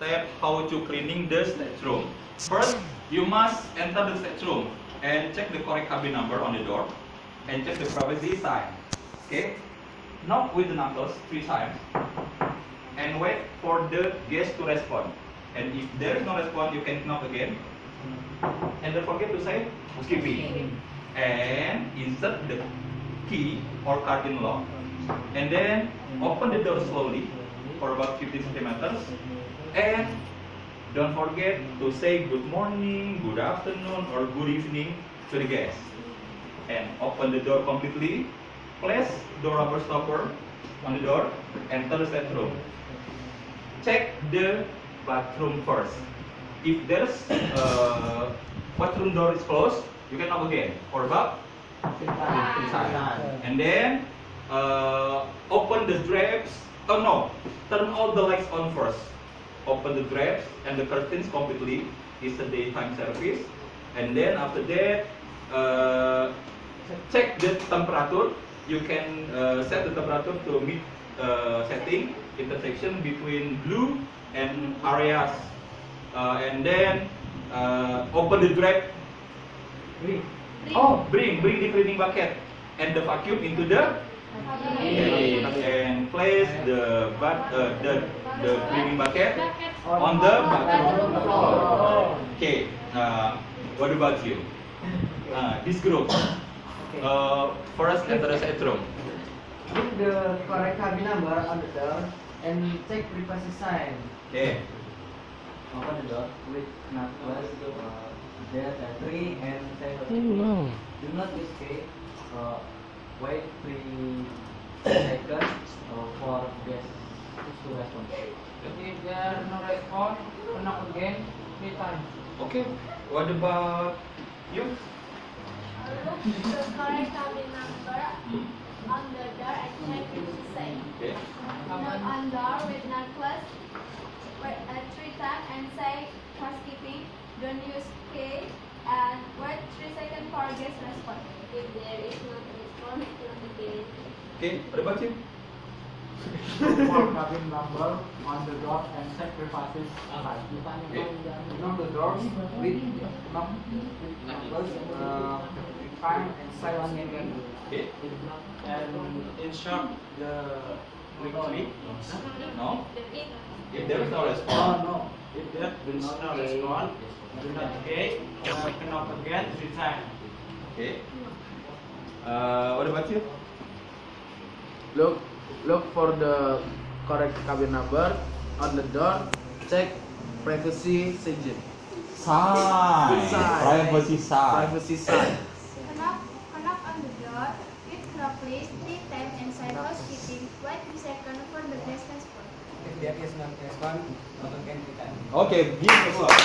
step how to cleaning the stage room. First, you must enter the stage room and check the correct cabin number on the door and check the privacy sign. Okay? Knock with the knuckles 3 times and wait for the guest to respond. And if there is no response, you can knock again. And don't forget to say keeping. And insert the key or card in lock. And then open the door slowly for about 50 centimeters. And don't forget to say good morning, good afternoon, or good evening to the guest. And open the door completely. Place the rubber stopper on the door. Enter the state room. Check the bathroom first. If there's bathroom door is closed, you can knock again for about 3 times. And then open the drapes. Oh no, turn all the lights on first. Open the drapes and the curtains completely. It's a daytime service. And then after that, check the temperature. You can set the temperature to mid setting, intersection between blue and areas. And then open the drape. Bring the cleaning bucket and the vacuum into the and place the cleaning bucket on the bathroom floor. Okay. What about you? This group. First enter the state room. Put the correct cabin number on the door and check privacy sign. Okay. Open the door with knuckles, there entry and say do not escape. Wait 3 seconds for guests to respond. If there is no response, knock again 3 times. Okay. What about you? Look the correct cabin number on the door and check privacy sign. Okay. Knock on door with knuckles 3 times and say housekeeping. Don't use key and wait 3 seconds for guest response. If there is no response, knock again. Okay. What about you? For cabin number on the door and check privacy sign. Knock the doors with knuckles 3 times and silent again. Okay. And insert the Quickly. No. If there is no response. no. If there is no response, do not okay. Knock again 3 times. Okay. What about you? Look for the correct cabin number on the door. Check privacy sign. Privacy sign. Privacy sign. Knock on the door. Hit properly 3 times and say housekeeping. Wait 3 seconds for the guest response. If there is no response, knock again 3 times. Okay, give applause.